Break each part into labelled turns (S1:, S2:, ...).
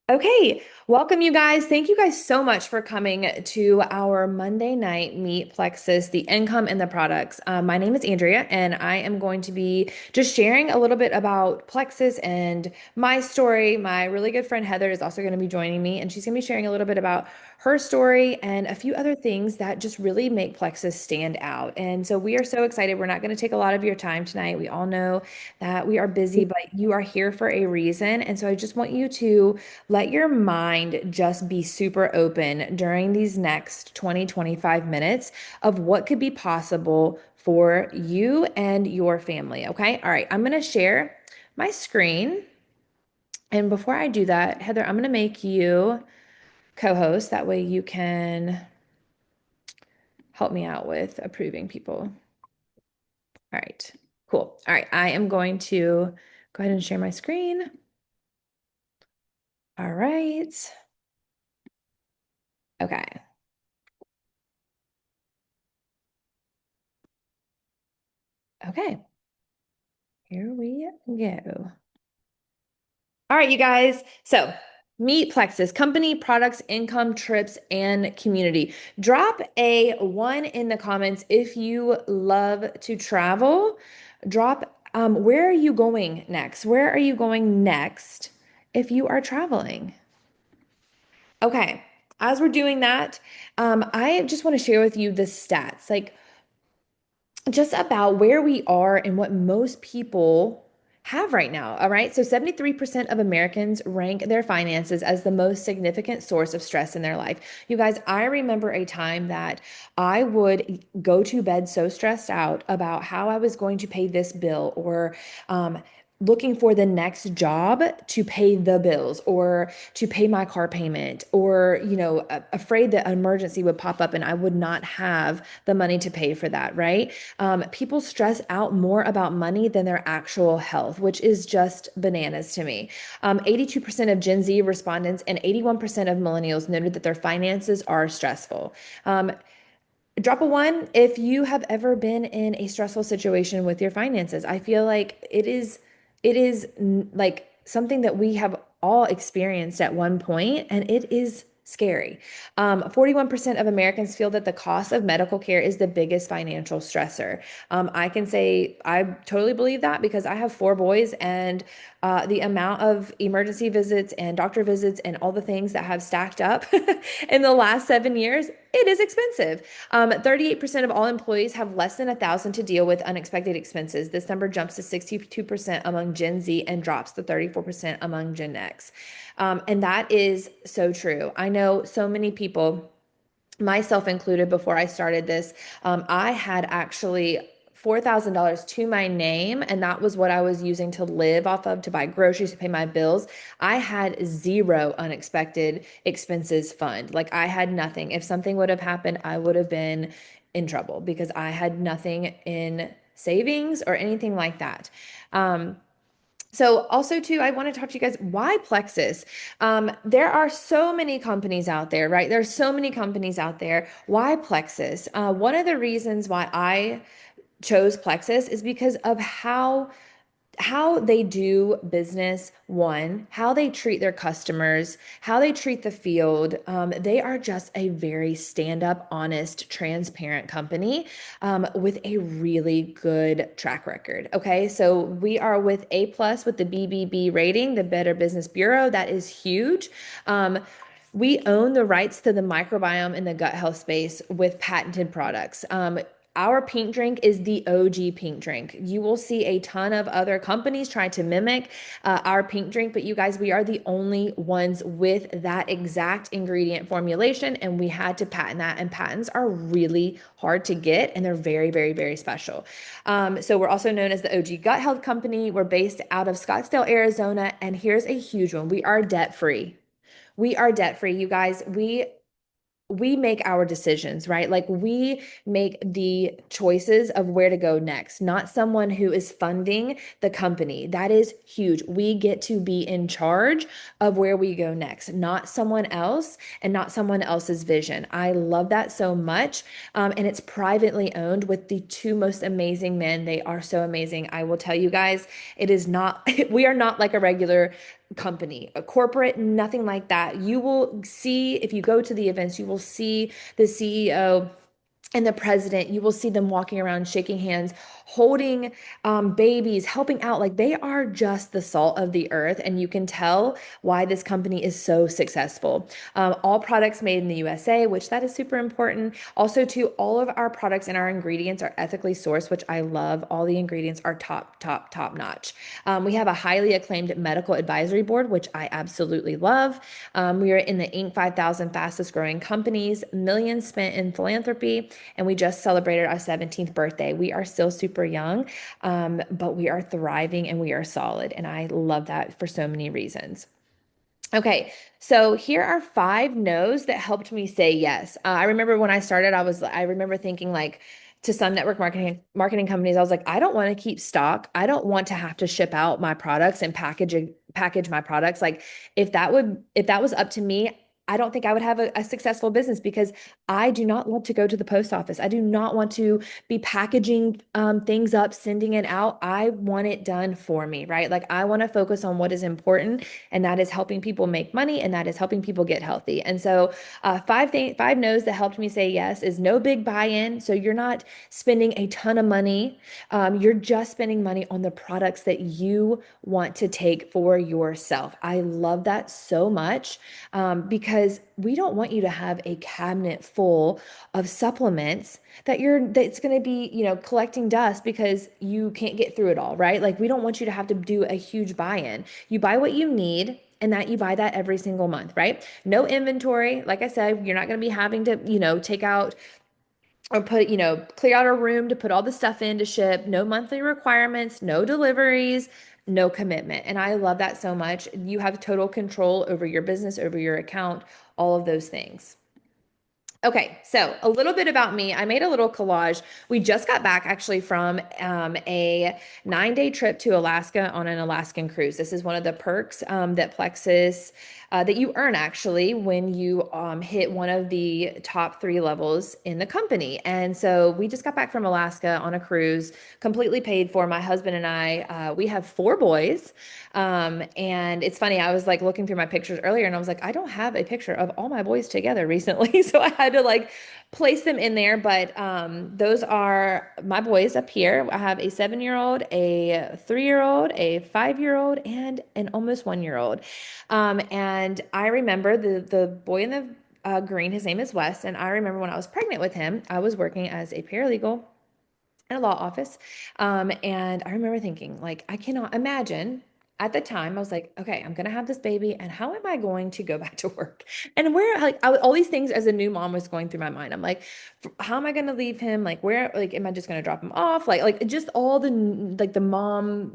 S1: Okay, welcome you guys. Thank you guys so much for coming to our Monday night Meet Plexus, the income and the products. My name is Andrea, and I am going to be just sharing a little bit about Plexus and my story. My really good friend Heather is also going to be joining me, and she's going to be sharing a little bit about her story and a few other things that just really make Plexus stand out. And so we are so excited. We're not going to take a lot of your time tonight. We all know that we are busy, but you are here for a reason. And so I just want you to let your mind just be super open during these next 25 minutes of what could be possible for you and your family. Okay. All right. I'm going to share my screen. And before I do that, Heather, I'm going to make you co-host. That way you can help me out with approving people. All right. Cool. All right. I am going to go ahead and share my screen. All right. Okay. Okay. Here we go. All right, you guys. So, meet Plexus company, products, income, trips, and community. Drop a one in the comments if you love to travel. Drop where are you going next? Where are you going next if you are traveling? Okay, as we're doing that, I just want to share with you the stats. Like, just about where we are and what most people have right now. All right. So 73% of Americans rank their finances as the most significant source of stress in their life. You guys, I remember a time that I would go to bed so stressed out about how I was going to pay this bill or, looking for the next job to pay the bills or to pay my car payment or afraid that an emergency would pop up and I would not have the money to pay for that, right? People stress out more about money than their actual health, which is just bananas to me. 82% of Gen Z respondents and 81% of millennials noted that their finances are stressful. Drop a one if you have ever been in a stressful situation with your finances. I feel like it is like something that we have all experienced at one point, and it is scary. 41% of Americans feel that the cost of medical care is the biggest financial stressor. I can say I totally believe that because I have four boys, and the amount of emergency visits and doctor visits and all the things that have stacked up in the last 7 years, it is expensive. 38% of all employees have less than 1,000 to deal with unexpected expenses. This number jumps to 62% among Gen Z and drops to 34% among Gen X. And that is so true. I know so many people, myself included, before I started this, I had actually $4,000 to my name, and that was what I was using to live off of, to buy groceries, to pay my bills. I had zero unexpected expenses fund. Like I had nothing. If something would have happened, I would have been in trouble because I had nothing in savings or anything like that. So also too, I want to talk to you guys, why Plexus? There are so many companies out there, right? There's so many companies out there. Why Plexus? One of the reasons why I chose Plexus is because of how they do business, one, how they treat their customers, how they treat the field. They are just a very stand-up, honest, transparent company with a really good track record. Okay, so we are with A plus with the BBB rating, the Better Business Bureau. That is huge. We own the rights to the microbiome in the gut health space with patented products. Our pink drink is the OG pink drink. You will see a ton of other companies try to mimic our pink drink, but you guys, we are the only ones with that exact ingredient formulation, and we had to patent that. And patents are really hard to get, and they're very, very, very special. So we're also known as the OG Gut Health Company. We're based out of Scottsdale, Arizona, and here's a huge one: we are debt free. We are debt free, you guys. We make our decisions, right? Like we make the choices of where to go next, not someone who is funding the company. That is huge. We get to be in charge of where we go next, not someone else and not someone else's vision. I love that so much. And it's privately owned with the two most amazing men. They are so amazing. I will tell you guys, it is not, we are not like a regular company, a corporate, nothing like that. You will see, if you go to the events, you will see the CEO and the president. You will see them walking around, shaking hands, holding babies, helping out. Like they are just the salt of the earth. And you can tell why this company is so successful. All products made in the USA, which that is super important. Also, too, all of our products and our ingredients are ethically sourced, which I love. All the ingredients are top notch. We have a highly acclaimed medical advisory board, which I absolutely love. We are in the Inc. 5000 fastest growing companies, millions spent in philanthropy, and we just celebrated our 17th birthday. We are still super young, but we are thriving and we are solid. And I love that for so many reasons. Okay, so here are five no's that helped me say yes. I remember when I started, I remember thinking like to some network marketing companies, I was like, I don't want to keep stock. I don't want to have to ship out my products and package my products. Like if that was up to me, I don't think I would have a successful business because I do not love to go to the post office. I do not want to be packaging things up, sending it out. I want it done for me, right? Like I want to focus on what is important, and that is helping people make money, and that is helping people get healthy. And so, five no's that helped me say yes is no big buy-in. So you're not spending a ton of money. You're just spending money on the products that you want to take for yourself. I love that so much because we don't want you to have a cabinet full of supplements that's going to be, collecting dust because you can't get through it all, right? Like we don't want you to have to do a huge buy-in. You buy what you need and that you buy that every single month, right? No inventory. Like I said, you're not going to be having to, take out or put, clear out a room to put all the stuff in to ship. No monthly requirements, no deliveries, no commitment. And I love that so much. You have total control over your business, over your account, all of those things. Okay, so a little bit about me. I made a little collage. We just got back actually from a 9-day trip to Alaska on an Alaskan cruise. This is one of the perks that Plexus that you earn actually when you hit one of the top 3 levels in the company. And so we just got back from Alaska on a cruise, completely paid for. My husband and I, we have 4 boys. And it's funny, I was like looking through my pictures earlier and I was like, I don't have a picture of all my boys together recently. So I had to like place them in there. But those are my boys up here. I have a 7-year-old, a 3-year-old, a 5-year-old, and an almost 1-year-old. And I remember the boy in the green, his name is Wes. And I remember when I was pregnant with him, I was working as a paralegal in a law office. And I remember thinking, like, I cannot imagine at the time, I was like, okay, I'm going to have this baby, and how am I going to go back to work? And where, like, all these things as a new mom was going through my mind. I'm like, how am I going to leave him? Like, where, like, am I just going to drop him off? Like, just all the, like, the mom,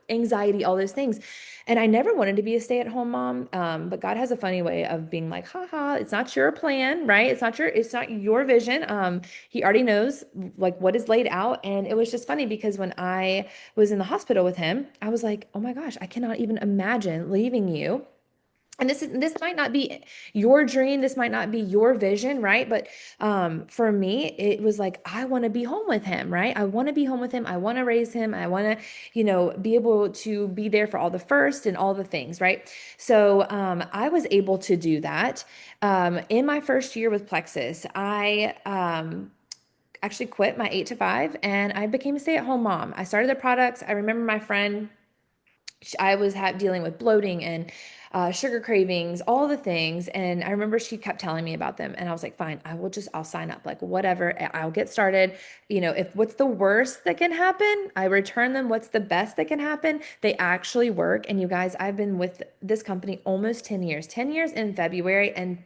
S1: anxiety, all those things. And I never wanted to be a stay-at-home mom. But God has a funny way of being like, haha, it's not your plan, right? It's not your vision. He already knows like what is laid out. And it was just funny because when I was in the hospital with him, I was like, oh my gosh, I cannot even imagine leaving you. And this might not be your dream, this might not be your vision, right? But for me, it was like I want to be home with him, right? I want to be home with him. I want to raise him. I want to, be able to be there for all the first and all the things, right? So I was able to do that in my first year with Plexus. I actually quit my 8 to 5 and I became a stay-at-home mom. I started the products. I remember my friend, I was dealing with bloating and sugar cravings, all the things. And I remember she kept telling me about them. And I was like, fine, I'll sign up, like whatever. I'll get started. If what's the worst that can happen, I return them. What's the best that can happen? They actually work. And you guys, I've been with this company almost 10 years, 10 years in February. And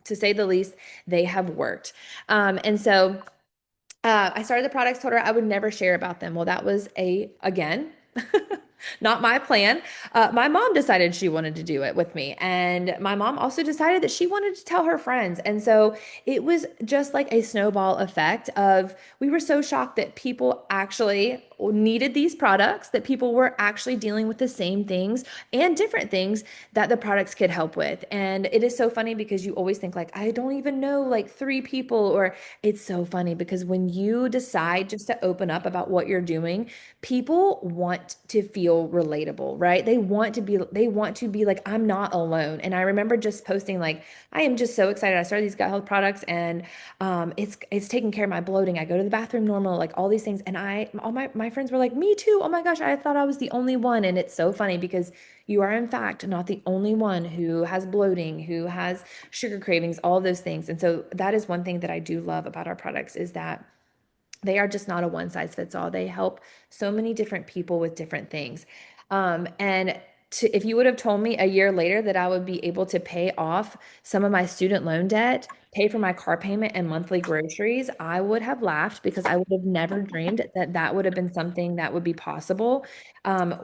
S1: to say the least, they have worked. And so I started the products, told her I would never share about them. Well, that was again, not my plan. My mom decided she wanted to do it with me. And my mom also decided that she wanted to tell her friends. And so it was just like a snowball effect of we were so shocked that people actually needed these products, that people were actually dealing with the same things and different things that the products could help with. And it is so funny because you always think like, I don't even know like 3 people, or it's so funny because when you decide just to open up about what you're doing, people want to feel feel relatable, right? They want to be like, I'm not alone. And I remember just posting like, I am just so excited. I started these gut health products and it's taking care of my bloating. I go to the bathroom normal, like all these things. And all my friends were like, me too. Oh my gosh, I thought I was the only one. And it's so funny because you are in fact not the only one who has bloating, who has sugar cravings, all of those things. And so that is one thing that I do love about our products is that they are just not a one size fits all. They help so many different people with different things. And if you would have told me a year later that I would be able to pay off some of my student loan debt, pay for my car payment and monthly groceries, I would have laughed because I would have never dreamed that that would have been something that would be possible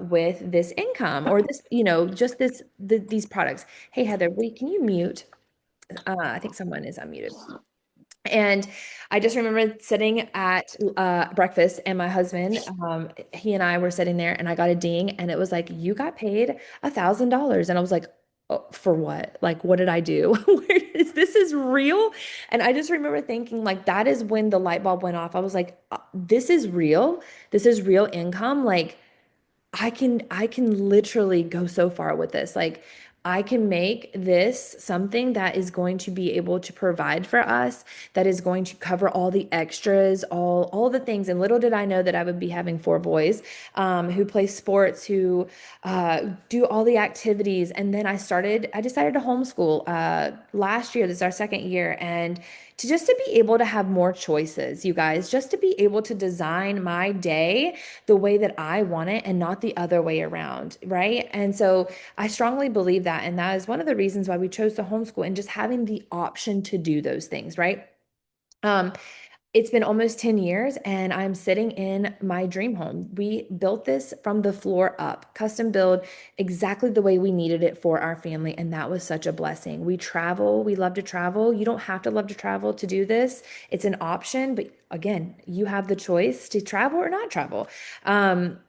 S1: with this income or this, just these products. Hey, Heather, wait, can you mute? I think someone is unmuted. And I just remember sitting at breakfast, and my husband, he and I were sitting there, and I got a ding, and it was like, "You got paid $1,000," and I was like, oh, "For what? Like, what did I do? Where is this is real?" And I just remember thinking, like, that is when the light bulb went off. I was like, "This is real. This is real income. Like." I can literally go so far with this. Like I can make this something that is going to be able to provide for us, that is going to cover all the extras, all the things. And little did I know that I would be having four boys who play sports, who do all the activities. And then I decided to homeschool last year. This is our second year. And to be able to have more choices, you guys, just to be able to design my day the way that I want it and not the other way around, right? And so I strongly believe that. And that is one of the reasons why we chose to homeschool and just having the option to do those things, right? Um, it's been almost 10 years and I'm sitting in my dream home. We built this from the floor up, custom build exactly the way we needed it for our family. And that was such a blessing. We travel, we love to travel. You don't have to love to travel to do this. It's an option, but again, you have the choice to travel or not travel. And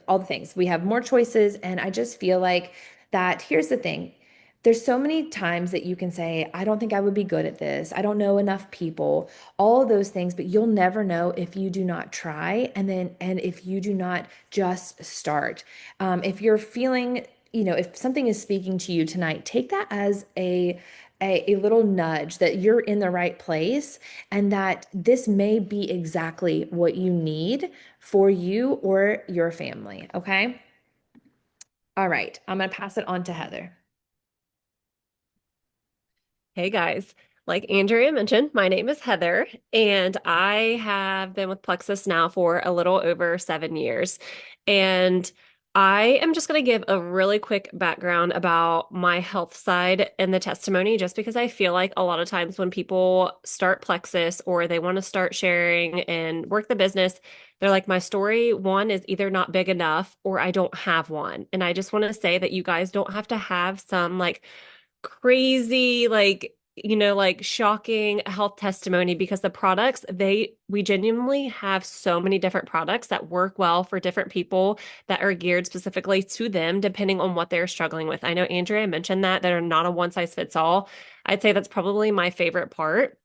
S1: all the things. We have more choices. And I just feel like that here's the thing. There's so many times that you can say, I don't think I would be good at this. I don't know enough people, all of those things, but you'll never know if you do not try and if you do not just start. If you're feeling, if something is speaking to you tonight, take that as a little nudge that you're in the right place and that this may be exactly what you need for you or your family. Okay. All right. I'm going to pass it on to Heather.
S2: Hey guys, like Andrea mentioned, my name is Heather, and I have been with Plexus now for a little over 7 years. And I am just going to give a really quick background about my health side and the testimony, just because I feel like a lot of times when people start Plexus or they want to start sharing and work the business, they're like, my story, one, is either not big enough or I don't have one. And I just want to say that you guys don't have to have some like crazy like shocking health testimony because the products we genuinely have so many different products that work well for different people that are geared specifically to them depending on what they're struggling with. I know Andrea mentioned that are not a one size fits all. I'd say that's probably my favorite part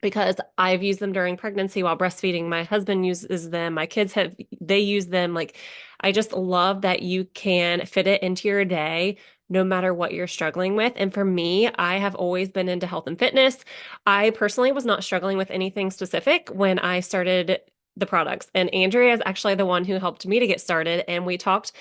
S2: because I've used them during pregnancy while breastfeeding. My husband uses them. My kids they use them. Like, I just love that you can fit it into your day no matter what you're struggling with. And for me, I have always been into health and fitness. I personally was not struggling with anything specific when I started the products. And Andrea is actually the one who helped me to get started. And we talked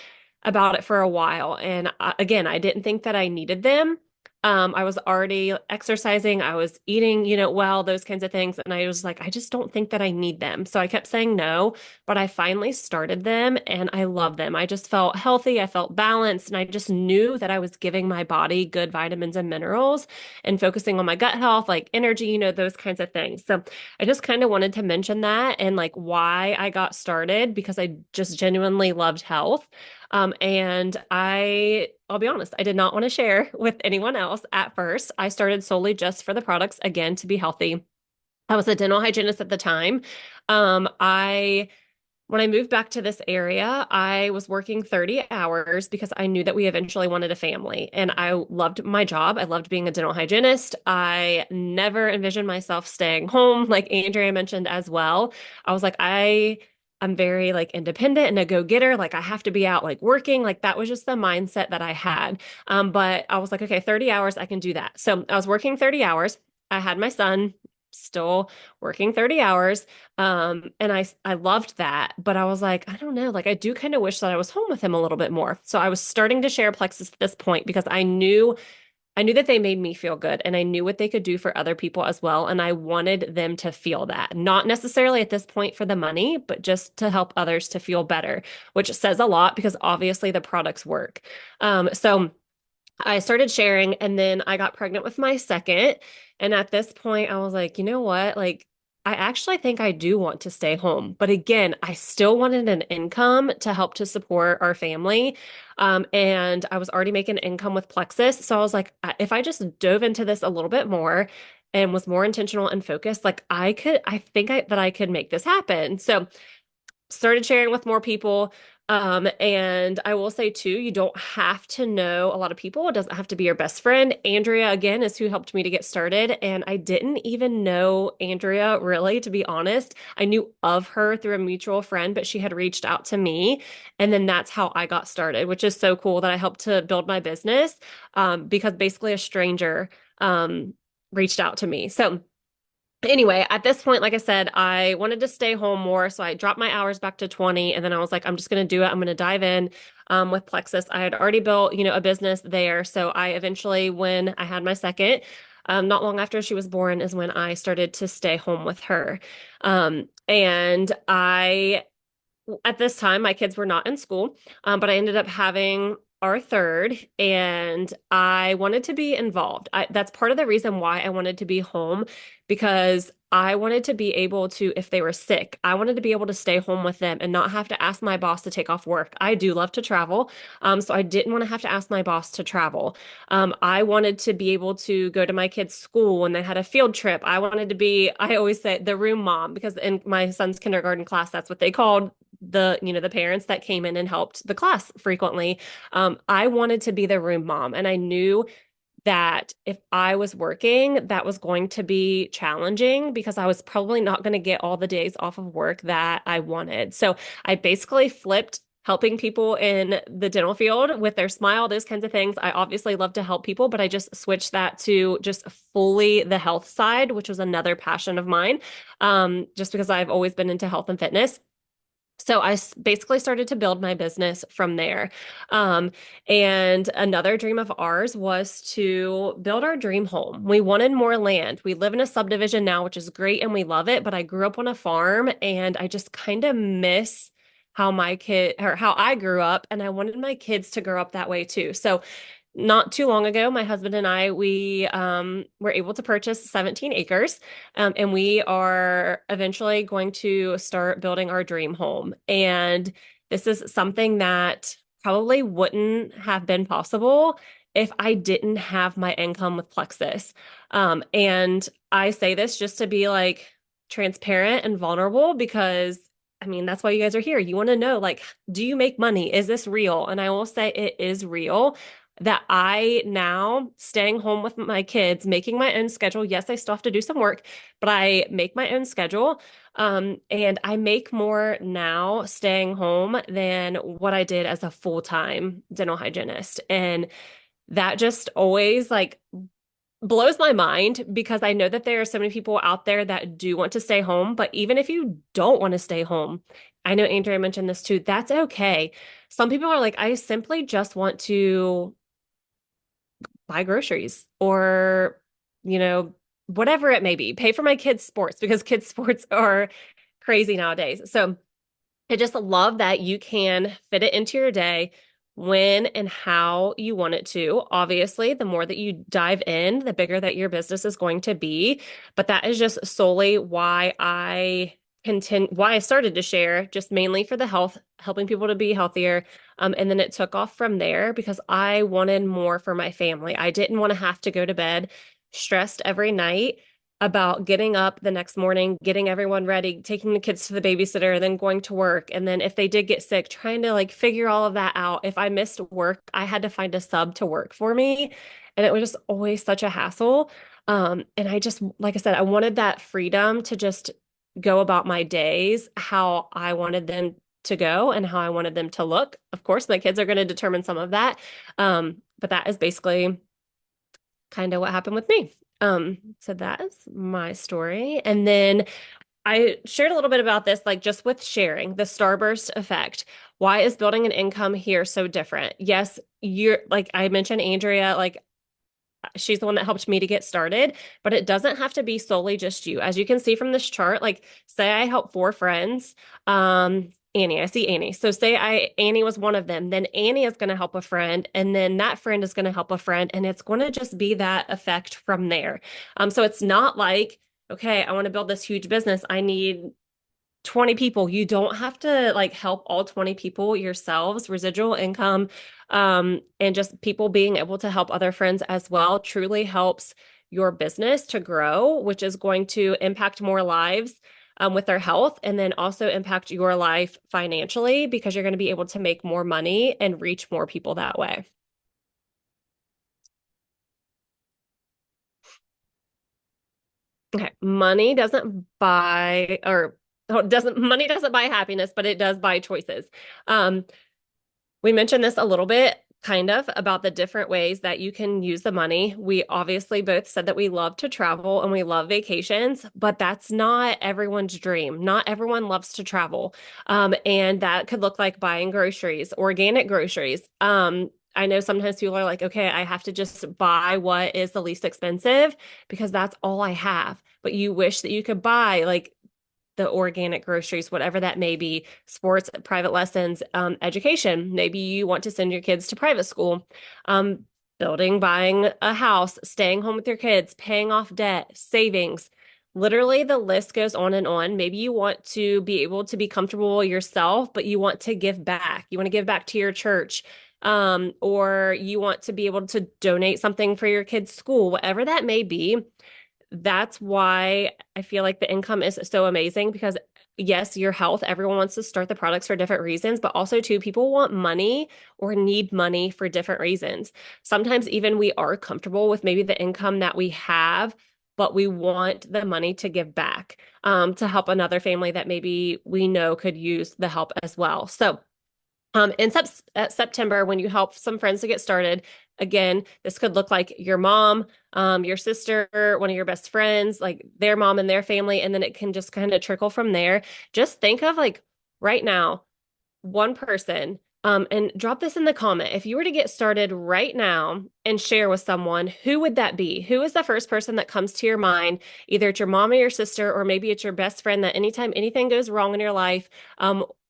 S2: about it for a while. And again, I didn't think that I needed them. I was already exercising, I was eating, well, those kinds of things. And I was like, I just don't think that I need them. So I kept saying no, but I finally started them and I love them. I just felt healthy, I felt balanced, and I just knew that I was giving my body good vitamins and minerals and focusing on my gut health, like energy, those kinds of things. So I just kind of wanted to mention that and like why I got started because I just genuinely loved health. And I'll be honest, I did not want to share with anyone else at first. I started solely just for the products, again, to be healthy. I was a dental hygienist at the time. I When I moved back to this area, I was working 30 hours because I knew that we eventually wanted a family. And I loved my job. I loved being a dental hygienist. I never envisioned myself staying home, like Andrea mentioned as well. I was like, I I'm very like independent and a go-getter. Like I have to be out like working. Like that was just the mindset that I had. But I was like, okay, 30 hours, I can do that. So I was working 30 hours. I had my son still working 30 hours. And I loved that. But I was like, I don't know, like I do kind of wish that I was home with him a little bit more. So I was starting to share Plexus at this point because I knew that they made me feel good and I knew what they could do for other people as well. And I wanted them to feel that, not necessarily at this point for the money, but just to help others to feel better, which says a lot because obviously the products work. So I started sharing and then I got pregnant with my second. And at this point, I was like, you know what? Like, I actually think I do want to stay home. But again, I still wanted an income to help to support our family. And I was already making income with Plexus. So I was like, if I just dove into this a little bit more and was more intentional and focused, like I think that I could make this happen. So started sharing with more people. And I will say too, you don't have to know a lot of people. It doesn't have to be your best friend. Andrea, again, is who helped me to get started. And I didn't even know Andrea really, to be honest. I knew of her through a mutual friend, but she had reached out to me. And then that's how I got started, which is so cool that I helped to build my business because basically a stranger reached out to me. So anyway, at this point, like I said, I wanted to stay home more. So I dropped my hours back to 20. And then I was like, I'm just going to do it. I'm going to dive in with Plexus. I had already built, a business there. So I eventually, when I had my second, not long after she was born, is when I started to stay home with her. And at this time, my kids were not in school, but I ended up having our third, and I wanted to be involved. That's part of the reason why I wanted to be home because I wanted to be able to, if they were sick, I wanted to be able to stay home with them and not have to ask my boss to take off work. I do love to travel, so I didn't want to have to ask my boss to travel. I wanted to be able to go to my kids' school when they had a field trip. I wanted to be, I always say, the room mom because in my son's kindergarten class, that's what they called the parents that came in and helped the class frequently. I wanted to be the room mom, and I knew that if I was working, that was going to be challenging because I was probably not going to get all the days off of work that I wanted. So I basically flipped helping people in the dental field with their smile, those kinds of things. I obviously love to help people, but I just switched that to just fully the health side, which was another passion of mine, just because I've always been into health and fitness. So basically started to build my business from there. Um, and another dream of ours was to build our dream home. We wanted more land. We live in a subdivision now, which is great and we love it, but I grew up on a farm and I just kind of miss how my kid or how I grew up and I wanted my kids to grow up that way too. So not too long ago, my husband and I, we were able to purchase 17 acres, and we are eventually going to start building our dream home. And this is something that probably wouldn't have been possible if I didn't have my income with Plexus. And I say this just to be like transparent and vulnerable because I mean, that's why you guys are here. You want to know, like, do you make money? Is this real? And I will say it is real that I now staying home with my kids, making my own schedule. Yes, I still have to do some work, but I make my own schedule. And I make more now staying home than what I did as a full-time dental hygienist. And that just always like blows my mind because I know that there are so many people out there that do want to stay home, but even if you don't want to stay home, I know Andrea mentioned this too, that's okay. Some people are like, I simply just want to buy groceries or, you know, whatever it may be, pay for my kids' sports because kids' sports are crazy nowadays. So I just love that you can fit it into your day when and how you want it to. Obviously, the more that you dive in, the bigger that your business is going to be. But that is just solely why I started to share, just mainly for the health, helping people to be healthier. And then it took off from there because I wanted more for my family. I didn't want to have to go to bed stressed every night about getting up the next morning, getting everyone ready, taking the kids to the babysitter, and then going to work. And then if they did get sick, trying to like figure all of that out. If I missed work, I had to find a sub to work for me. And it was just always such a hassle. And I just, like I said, I wanted that freedom to just go about my days how I wanted them to go and how I wanted them to look. Of course, my kids are going to determine some of that. But that is basically kind of what happened with me. So that is my story. And then I shared a little bit about this, like just with sharing the starburst effect. Why is building an income here so different? Yes, you're like I mentioned, Andrea, like she's the one that helped me to get started, but it doesn't have to be solely just you. As you can see from this chart, like say I help four friends, Annie, I see Annie. So say Annie was one of them, then Annie is going to help a friend, and then that friend is going to help a friend, and it's going to just be that effect from there. So it's not like, okay, I want to build this huge business. I need 20 people. You don't have to like help all 20 people yourselves. Residual income, and just people being able to help other friends as well truly helps your business to grow, which is going to impact more lives. With their health, and then also impact your life financially because you're going to be able to make more money and reach more people that way. Okay, money doesn't buy or oh, doesn't money doesn't buy happiness, but it does buy choices. Um, We mentioned this a little bit, kind of, about the different ways that you can use the money. We obviously both said that we love to travel and we love vacations, but that's not everyone's dream. Not everyone loves to travel. And that could look like buying groceries, organic groceries. I know sometimes people are like, okay, I have to just buy what is the least expensive because that's all I have. But you wish that you could buy like the organic groceries, whatever that may be, sports, private lessons, education. Maybe you want to send your kids to private school, um, building, buying a house, staying home with your kids, paying off debt, savings. Literally, the list goes on and on. Maybe you want to be able to be comfortable yourself, but you want to give back. You want to give back to your church, or you want to be able to donate something for your kids' school, whatever that may be. That's why I feel like the income is so amazing because yes, your health, everyone wants to start the products for different reasons, but also too, people want money or need money for different reasons. Sometimes even we are comfortable with maybe the income that we have, but we want the money to give back, to help another family that maybe we know could use the help as well. So in September, when you help some friends to get started, again, this could look like your mom, your sister, one of your best friends, like their mom and their family, and then it can just kind of trickle from there. Just think of like right now, one person, and drop this in the comment. If you were to get started right now and share with someone, who would that be? Who is the first person that comes to your mind? Either it's your mom or your sister, or maybe it's your best friend that anytime anything goes wrong in your life,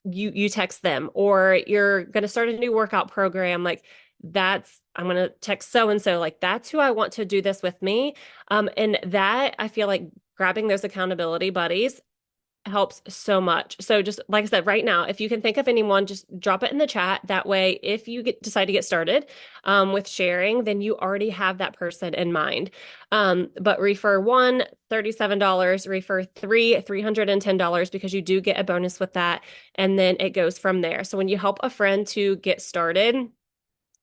S2: you text them, or you're going to start a new workout program. Like that's, I'm going to text so and so. Like that's who I want to do this with me. And that I feel like grabbing those accountability buddies helps so much. So just like I said, right now, if you can think of anyone, just drop it in the chat. That way, if you decide to get started with sharing, then you already have that person in mind. But refer one, $37, refer three, $310 because you do get a bonus with that. And then it goes from there. So when you help a friend to get started,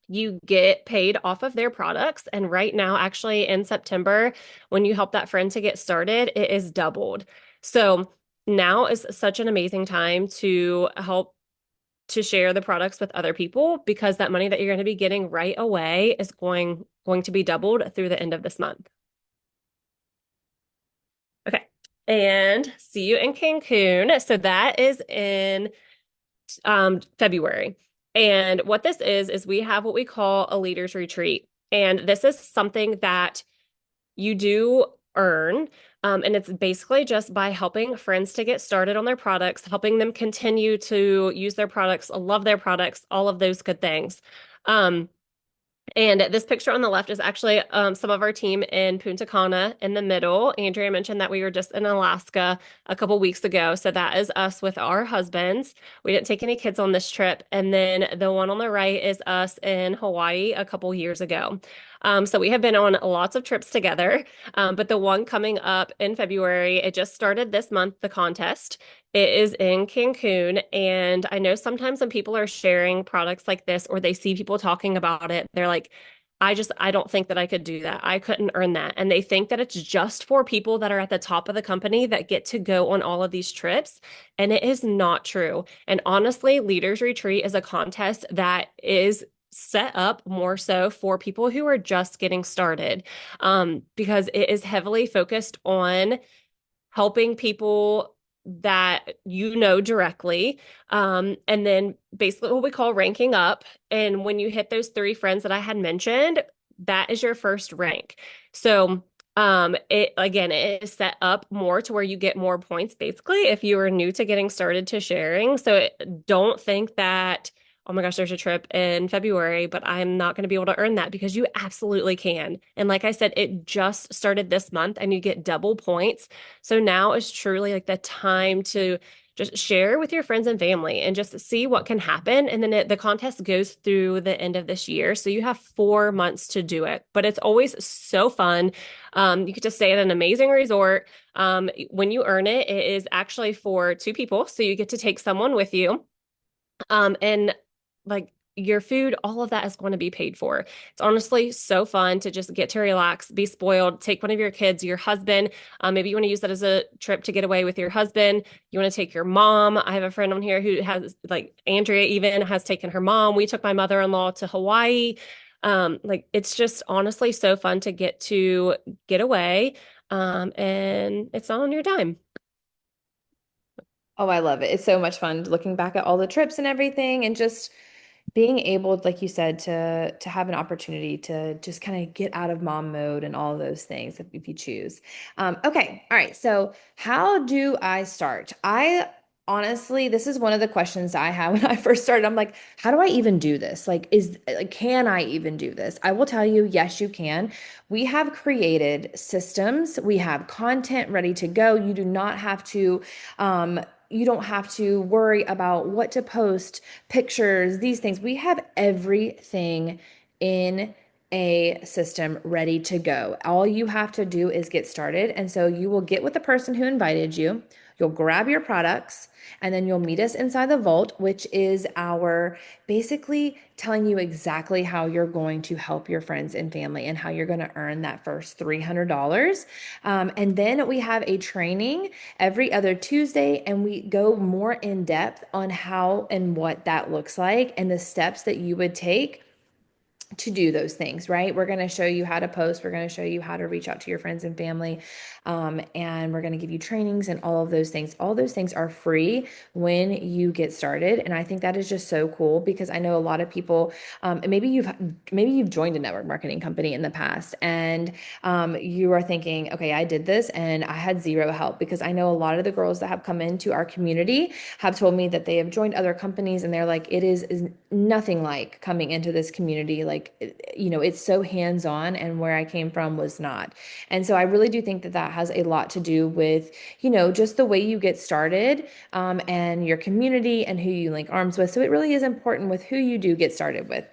S2: you get paid off of their products. And right now, actually in September, when you help that friend to get started, it is doubled. So now is such an amazing time to help to share the products with other people because that money that you're going to be getting right away is going to be doubled through the end of this month. Okay. And see you in Cancun. So that is in February. And what this is we have what we call a leaders retreat. And this is something that you do earn. And it's basically just by helping friends to get started on their products, helping them continue to use their products, love their products, all of those good things. Um, and this picture on the left is actually some of our team in Punta Cana in the middle. Andrea mentioned that we were just in Alaska a couple weeks ago. So that is us with our husbands. We didn't take any kids on this trip. And then the one on the right is us in Hawaii a couple years ago. So we have been on lots of trips together. But the one coming up in February, it just started this month, the contest. It is in Cancun. And I know sometimes when people are sharing products like this or they see people talking about it, they're like, I don't think that I could do that. I couldn't earn that. And they think that it's just for people that are at the top of the company that get to go on all of these trips. And it is not true. And honestly, Leaders Retreat is a contest that is set up more so for people who are just getting started, because it is heavily focused on helping people that you know directly. And then basically what we call ranking up. And when you hit those three friends that I had mentioned, that is your first rank. So it again, it is set up more to where you get more points basically if you are new to getting started to sharing. So don't think that, oh my gosh, there's a trip in February, but I'm not going to be able to earn that, because you absolutely can. And like I said, it just started this month and you get double points. So now is truly like the time to just share with your friends and family and just see what can happen. And then the contest goes through the end of this year. So you have 4 months to do it, but it's always so fun. You get to stay at an amazing resort. When you earn it, it is actually for two people. So you get to take someone with you. And like your food, all of that is going to be paid for. It's honestly so fun to just get to relax, be spoiled, take one of your kids, your husband. Maybe you want to use that as a trip to get away with your husband. You want to take your mom. I have a friend on here who has, like Andrea even has taken her mom. We took my mother-in-law to Hawaii. Like it's just honestly so fun to get away. And it's not on your dime.
S1: Oh, I love it. It's so much fun looking back at all the trips and everything and just being able, like you said, to have an opportunity to just kind of get out of mom mode and all of those things if you choose. Okay, all right. So how do I start? I honestly, this is one of the questions I had when I first started. I'm like, how do I even do this? Can I even do this? I will tell you, yes, you can. We have created systems. We have content ready to go. You don't have to worry about what to post, pictures, these things. We have everything in a system ready to go. All you have to do is get started. And so you will get with the person who invited you, you'll grab your products, and then you'll meet us inside the vault, which is our basically telling you exactly how you're going to help your friends and family and how you're going to earn that first $300. And then we have a training every other Tuesday, and we go more in depth on how and what that looks like and the steps that you would take to do those things, right? We're going to show you how to post. We're going to show you how to reach out to your friends and family. And we're going to give you trainings and all of those things. All those things are free when you get started. And I think that is just so cool because I know a lot of people, and maybe you've joined a network marketing company in the past and you are thinking, okay, I did this and I had zero help because I know a lot of the girls that have come into our community have told me that they have joined other companies and they're like, is nothing like coming into this community. It's so hands-on and where I came from was not. And so I really do think that that has a lot to do with, just the way you get started, and your community and who you link arms with. So it really is important with who you do get started with.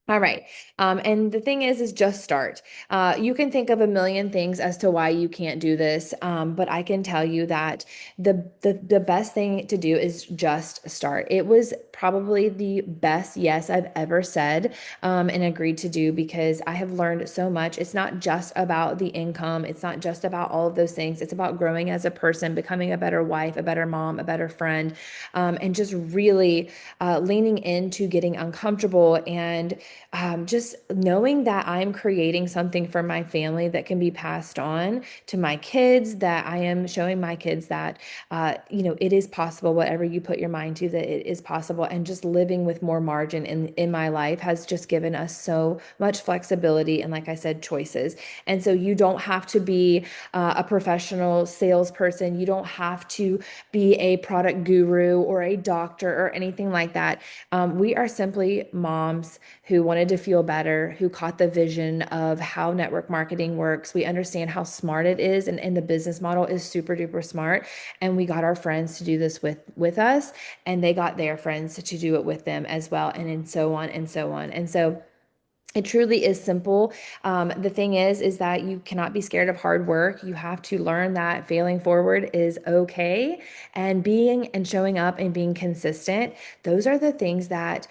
S1: All right. And the thing is just start. You can think of a million things as to why you can't do this, but I can tell you that the best thing to do is just start. It was probably the best yes I've ever said, and agreed to do because I have learned so much. It's not just about the income. It's not just about all of those things. It's about growing as a person, becoming a better wife, a better mom, a better friend, and just really leaning into getting uncomfortable and just knowing that I'm creating something for my family that can be passed on to my kids, that I am showing my kids that, it is possible, whatever you put your mind to, that it is possible. And just living with more margin in my life has just given us so much flexibility and, like I said, choices. And so you don't have to be a professional salesperson. You don't have to be a product guru or a doctor or anything like that. We are simply moms who wanted to feel better, who caught the vision of how network marketing works. We understand how smart it is, and the business model is super duper smart. And we got our friends to do this with us, and they got their friends to do it with them as well, and so on and so on. And so it truly is simple. The thing is that you cannot be scared of hard work. You have to learn that failing forward is okay. And being and showing up and being consistent, those are the things that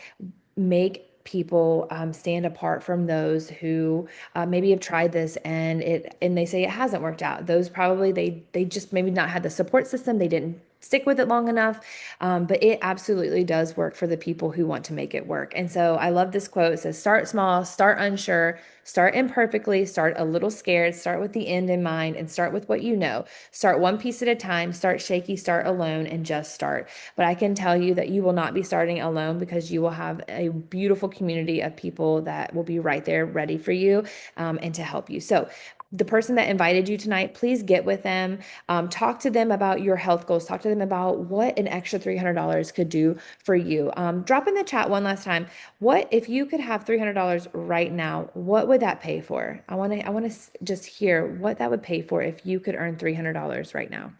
S1: make people stand apart from those who maybe have tried this and they say it hasn't worked out. Those probably they just maybe not had the support system. They didn't stick with it long enough. But it absolutely does work for the people who want to make it work. And so I love this quote. It says, start small, start unsure, start imperfectly, start a little scared, start with the end in mind, and start with what you know. Start one piece at a time, start shaky, start alone, and just start. But I can tell you that you will not be starting alone because you will have a beautiful community of people that will be right there ready for you and to help you. So, the person that invited you tonight, please get with them. Talk to them about your health goals. Talk to them about what an extra $300 could do for you. Drop in the chat one last time. What if you could have $300 right now? What would that pay for? I want to just hear what that would pay for if you could earn $300 right now.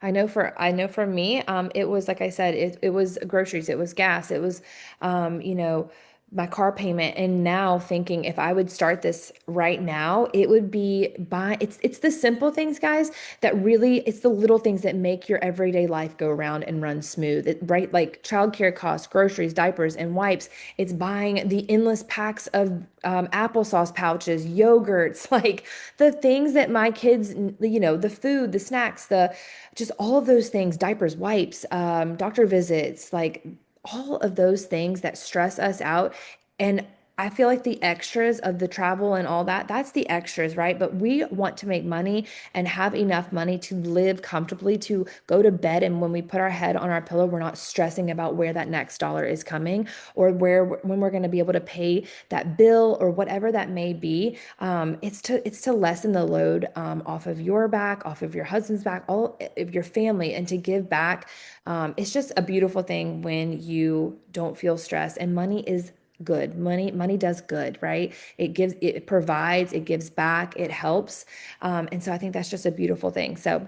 S1: I know for me, it was like I said, it was groceries, it was gas, it was, you know, my car payment. And now thinking if I would start this right now, it would be buy. It's the simple things, guys, that really it's the little things that make your everyday life go around and run smooth. Right, like childcare costs, groceries, diapers, and wipes. It's buying the endless packs of applesauce pouches, yogurts, like the things that my kids, the food, the snacks, the just all of those things, diapers, wipes, doctor visits, like all of those things that stress us out. And I feel like the extras of the travel and all that, that's the extras, right? But we want to make money and have enough money to live comfortably, to go to bed. And when we put our head on our pillow, we're not stressing about where that next dollar is coming or when we're going to be able to pay that bill or whatever that may be. It's to lessen the load off of your back, off of your husband's back, all of your family, and to give back. It's just a beautiful thing when you don't feel stressed, and money is good. Money does good, right? It provides, it gives back, it helps. And so I think that's just a beautiful thing. So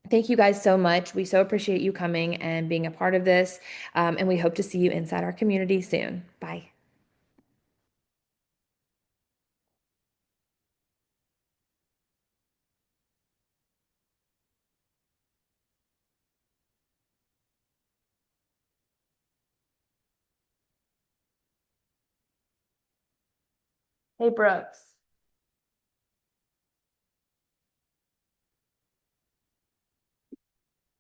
S1: thank you guys so much. We so appreciate you coming and being a part of this. And we hope to see you inside our community soon. Bye. Hey, Brooks.